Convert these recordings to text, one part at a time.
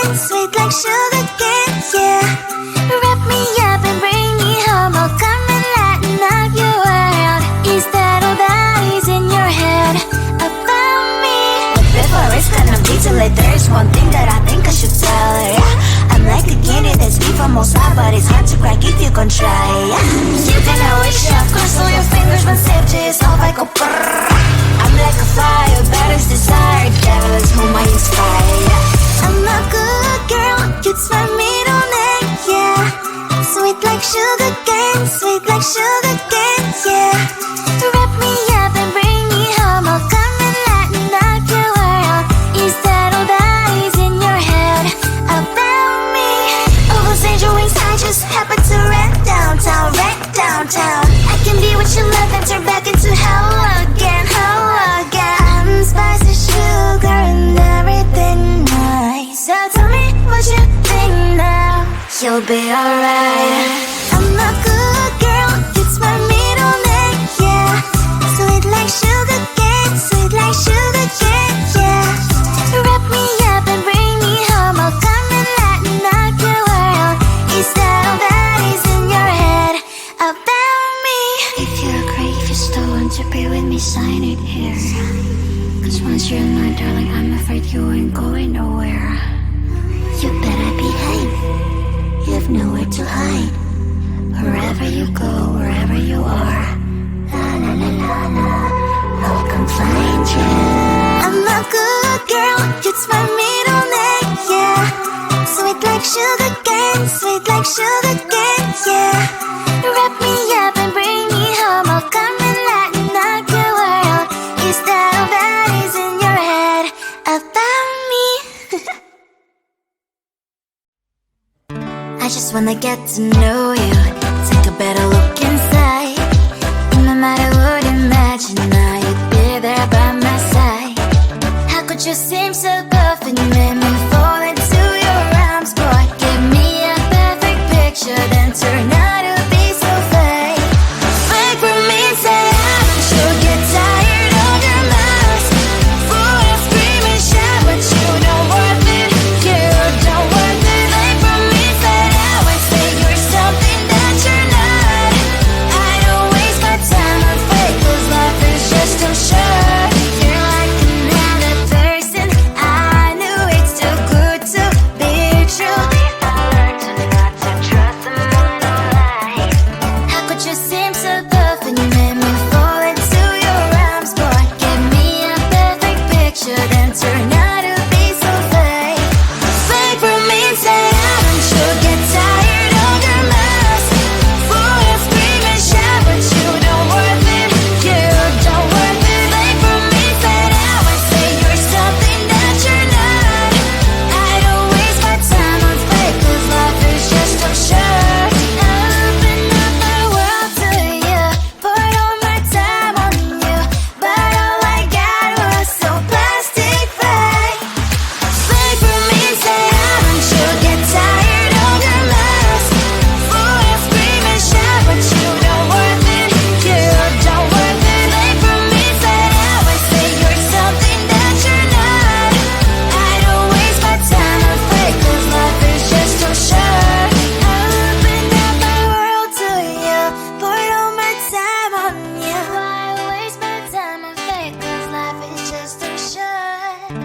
cane, sweet like sugar cane, yeah. Wrap me up and bring me home, I'll come and lighten up your world. Is that all that is in your head about me? Before it's gonna be too late, there's one thing that I think I should tell her, yeah. I'm like a candy that's deep from outside, but it's hard to crack if you can try, yeah. You can always shove, cross all your fingers when safety is off, I go brrrr. I'm like a fire, battles desire, devil is whom I inspire, yeah. I'm a good girl, it's my middle name, yeah. Sweet like sugar cane, sweet like sugar cane, yeah. Wrap me up and bring me home, I'll come and lighten up your world. Is that all that is in your head about me? All those angel wings I just happen to rent downtown, rent downtown. I can be what you love and turn back into hell again, hell again. I'm spicy sugar and everything nice. So tell me what you think now, you'll be alright. I'm a good girl, it's my middle name, yeah. Sweet like sugar cane, sweet like sugar cane, yeah. Wrap me up and bring me home, I'll come and lighten up your world. Is that all that is in your head about me? If you agree, if you still want to be with me, sign it here. Cause once you're my darling, I'm afraid you ain't going nowhere. You better behave, you have nowhere to hide. Wherever you go, wherever you are, la la la la la, I'll come find you. I'm a good girl, it's my middle name, yeah. Sweet like sugar cane, sweet like sugar cane, yeah. Wrap me up and bring me home, I'll come and lighten up your world. Is that all that is in your head about me? I just wanna get to know you, take a better look inside. No matter what, imagine now you'd be there by my side. How could you seem so perfect, you made me fall into your arms, boy. Give me a perfect picture, then turn out to be so fake. Fake for me, say I should get tired of your mask. Full of scream and shout, but you don't worth it, you don't worth it. Fake for me, say I would say you're something that you're not. I don't waste my time on fake, cause life is just too short. You're like another person, I knew it's too good to be true. I learned to not to trust someone online. How could you seem so perfect, you made me fall into your arms, boy. Give me a perfect picture, then turn out to be so fake. Fake for me, say I should get tired of your mask. Full of scream and shout, but you don't worth it, you don't worth it. Fake for me, say I would say you're something that you're not. I don't waste my time on fake, cause life is just too short. Open up my world to you, poured all my time on you, but all I got was so plastic fake. Fake for me, say I should get tired of your mask. Full of scream and shout, but you don't worth it, you don't worth it. Fake for me, say I would say you're something that you're not. I don't waste my time on fake, cause life is just too short. Opened up my world to you, poured all my time on you. Why waste my time on fake, cause life is just too short.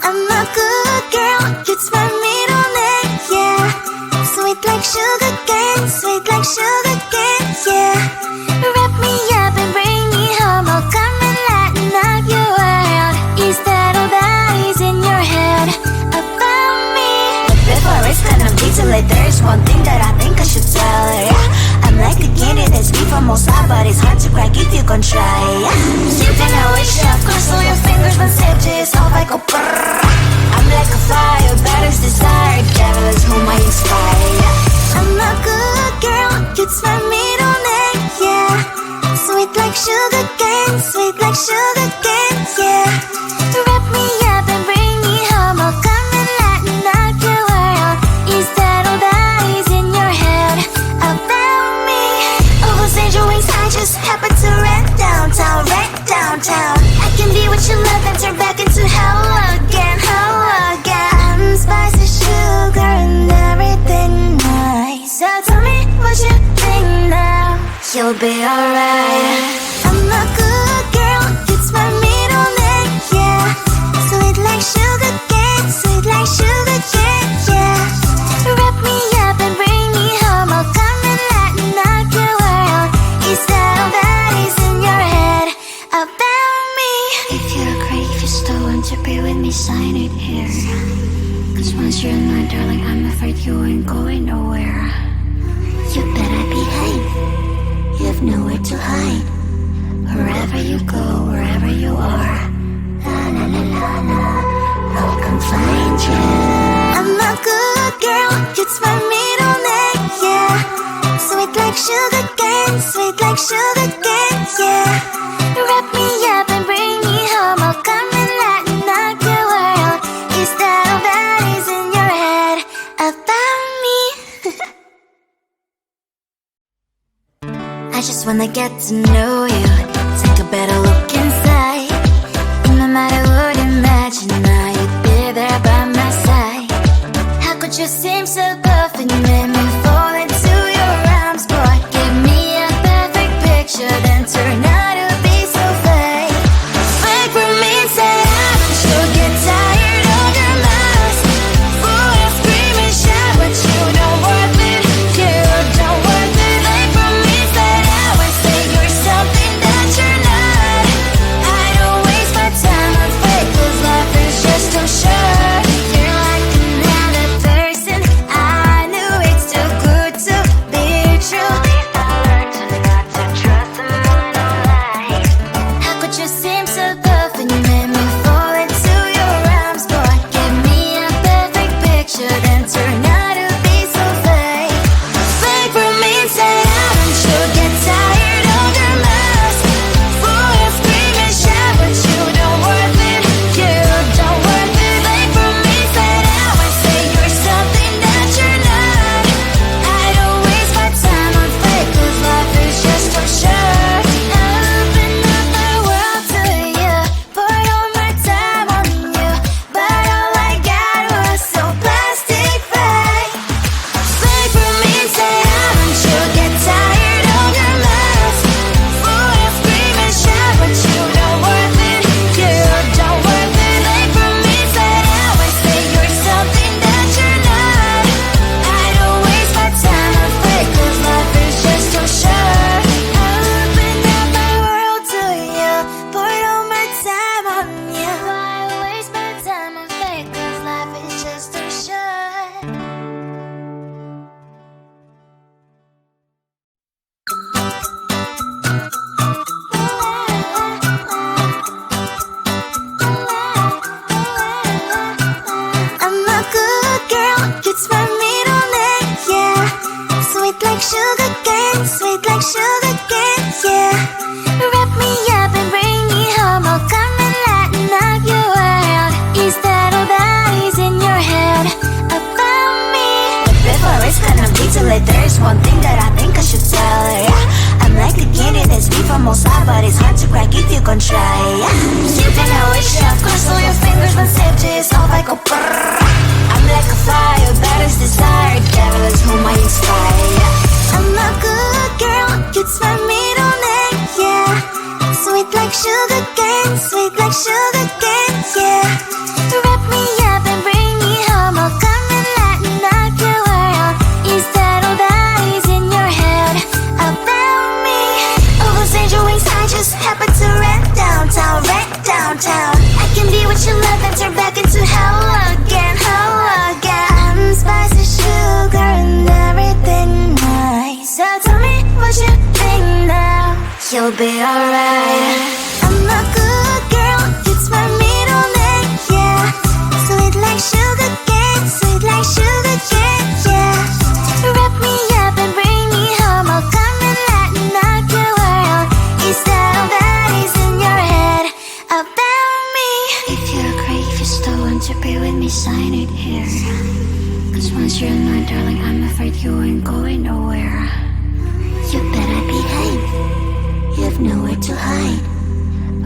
I'm a good girl, it's my middle name, yeah. Sweet like sugar cane, sweet like sugar cane, yeah. Wrap me up and bring me home, I'll come and lighten up your world. Is that all that is in your head about me? Before it's gonna be too late, there's one thing that I think I should tell her, yeah. I'm like a candy that's deep from outside, but it's hard to crack if you can try, yeah. You can always shove, cross all your fingers when safety is off, I go brrrr. I'm like a fire, battles desire, devil is whom I inspire, yeah. I'm a good girl, it's my middle name, yeah. Sweet like sugar cane, sweet like sugar cane, yeah. Wrap me up and bring me home, I'll come and lighten up your world. Is that all that is you'll be alright. I'm a good girl, it's my middle name, yeah. Sweet like sugar cane, sweet like sugar cane, yeah. Wrap me up and bring me home, I'll come and lighten up your world. Is that all that is in your head about me? If you're great, if you still want to be with me, sign it here. Cause once you're mine, darling, I'm afraid you ain't going nowhere. You better behave, you have nowhere to hide. Wherever you go, wherever you are, la la la la la, I'll come find you. I'm a good girl, it's my middle name, yeah. Sweet like sugar cane, sweet like sugar cane, yeah. Wrap me up and bring me home, I'll come and lighten up your world. Is that all that is in your head about me? I just wanna get to know you, take a better look inside. No matter what, imagine now you'd be there by my side. How could you seem so perfect, you made me fall into your arms, boy. Give me a perfect picture, then turn out to be so fake. Fake for me, say you'll get tired of your mask. Full of scream and shout, but you don't worth it, you don't worth it. Fake for me, say you're something that you're not. I don't waste my time on fake, cause life is just too short. You're like another person, I knew it's too good to be true. I learned to not to trust someone online. How could you seem so perfect, you made me fall into your arms, boy. Give me a perfect picture, then turn out to be so fake. Fake for me, say you'll get tired of your mask. Full of scream and shout, but you don't worth it, you don't worth it. Fake for me, say you're something that you're not. I don't waste my time on fake, cause life is just too short. I open up my world to you, poured all my time on you, but all I got was so plastic fake. Fake for me, say you'll get tired of your mask. Full of scream and shout, but you don't worth it, you don't worth it. Fake for me, say you're something that you're not. I don't waste my time on fake, cause life is just too short. I opened up my world to you, poured all my time on you. Why waste my time on fake, cause life is just too short. I'm a good girl, it's my middle name, yeah. Sweet like sugar cane, sweet like sugar cane, yeah. Wrap me up and bring me home, I'll come and lighten up your world. Is that all that is in your head about me? Before it's gonna be too late, there's one thing that I think I should tell her, yeah. I'm like a candy that's deep from outside, but it's hard to crack if you can try, yeah. You can always shove, cross all your fingers, when safety is off, I go brrrr. I'm like a fire, battles desire, devil is whom I inspire, yeah. I'm a good girl, it's my middle name, yeah. Sweet like sugar cane, sweet like sugar cane, yeah. Wrap me up and bring me home, I'll come and lighten up your world. Is that all that is in your head about me? All those angel wings I just happen to rent downtown, I can be what you love and turn back into hell again, hell again. I'm spicy sugar and everything nice. So tell me what you think now, you'll be alright. I'm a good girl, it's my middle name, yeah. Sweet like sugar cane, sweet like sugar cane, yeah. Wrap me up and bring me home, I'll come and lighten up your world. Is that all that is in your head about me? If you're great, if you still want to be with me, sign it here. Cause once you're mine, darling, I'm afraid you ain't going nowhere. You better behave, you have nowhere to hide.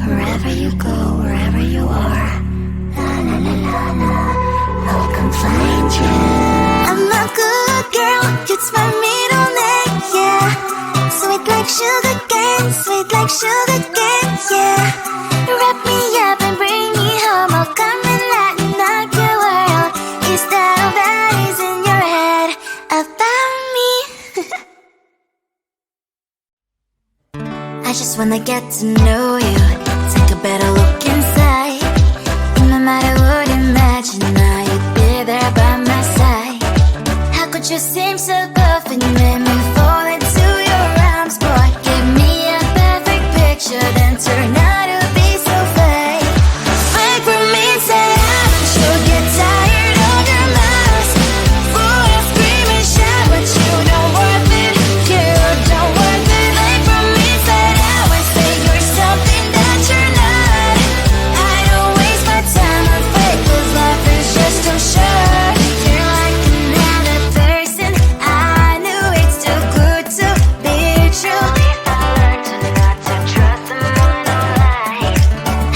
Wherever you go, wherever you are, la la la la la, I'll come find you. I'm a good girl, it's my middle name, yeah. Sweet like sugar cane, sweet like sugar cane, yeah. Wrap me up and bring me home, I'll come and lighten up your world. Is that all that is in your head about me? I just wanna get to know you, take a better look inside. No matter what, imagine now you'd be there by my side. How could you seem so perfect, you made me fall into your arms, boy. Give me a perfect picture, then turn out to be so fake. Fake for me, say I should get tired of your lies. Boy, I scream and shout, but you don't worth it. You don't worth it. Fake for me, say I would say you're something that you're not. I don't waste my time on fake, 'cause life is just too short. You're like another person, I knew it's too good to be true. I learned to not to trust someone online.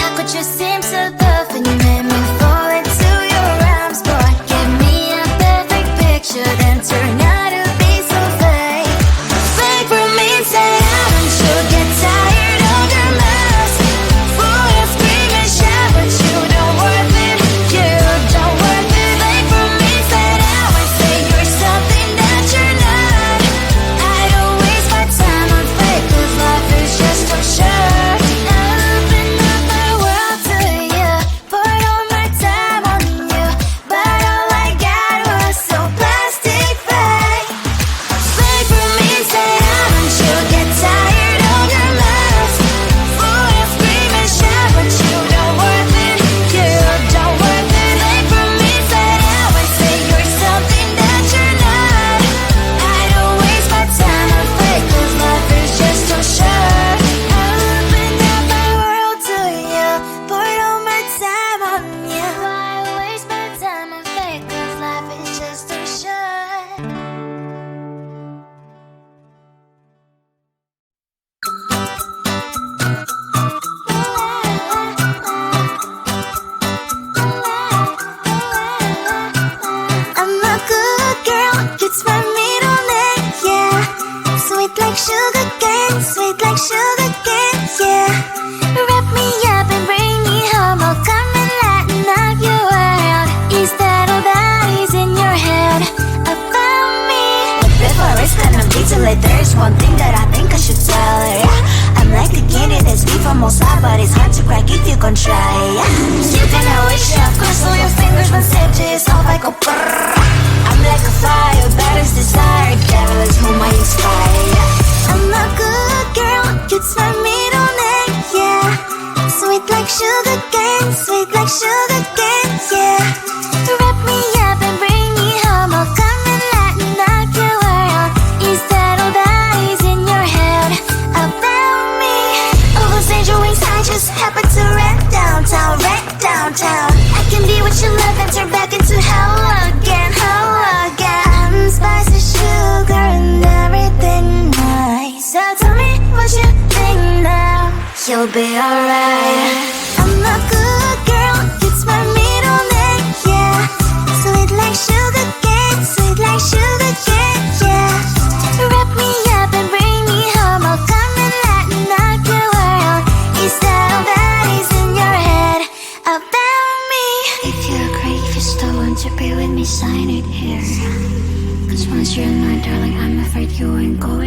How could you seem so perfect, you made me fall into your arms, boy. Give me a perfect picture, then turn out to be so fake. Fake for me, say I should get tired of your lies. Boy, I scream and shout, but you don't worth it. You don't worth it. Fake for me, say I would say you're something that you're not. I don't waste my time on fake, 'cause life is just too short. I open up my world to you, poured all my time on you, but all I got was so plastic fake. Fake for me, say I should get tired of your lies. Boy, I scream and shout, but you don't worth it. You don't worth it. Fake for me, say I would say you're something that you're not. I don't waste my time on fake, 'cause life is just too short. I opened up my world to you, poured all my time on you. Why waste my time on fake, 'cause life is just too short. I'm a good girl, it's my middle name, yeah. Sweet like sugar cane, sweet like sugar cane, yeah. Wrap me up and bring me home, I'll come and lighten up your world. Is that all that is in your head about me? Before it's gonna be too late, there's one thing that I think I should tell her, yeah. I'm like a candy that's deep from most high, but it's hard to crack if you can try, yeah. You can always shove, cross all your fingers, but safety is off, I go brrrr. I'm like a fire, battles desire, devil is whom I inspire, yeah. I'm a good girl, it's my middle name, yeah. Sweet like sugar cane, sweet like sugar cane, yeah. Wrap me up and bring me home, I'll come and lighten up your world. Is that all that is in your head about me? Overstand your wings, I just happen to rent downtown, I can be what you love and turn back into hell again, I'm spicy sugar and everything nice. So tell me what you think now, you'll be alright. I'm a good girl, it's my middle name, yeah. Sweet like sugar cane, sweet like sugar cane, yeah. Wrap me up and bring me home, I'll come and lighten up your world. Is that all that is in your head about me? If you agree, if you still want to be with me, sign it here. 'Cause once you're in my darling, I'm afraid you ain't going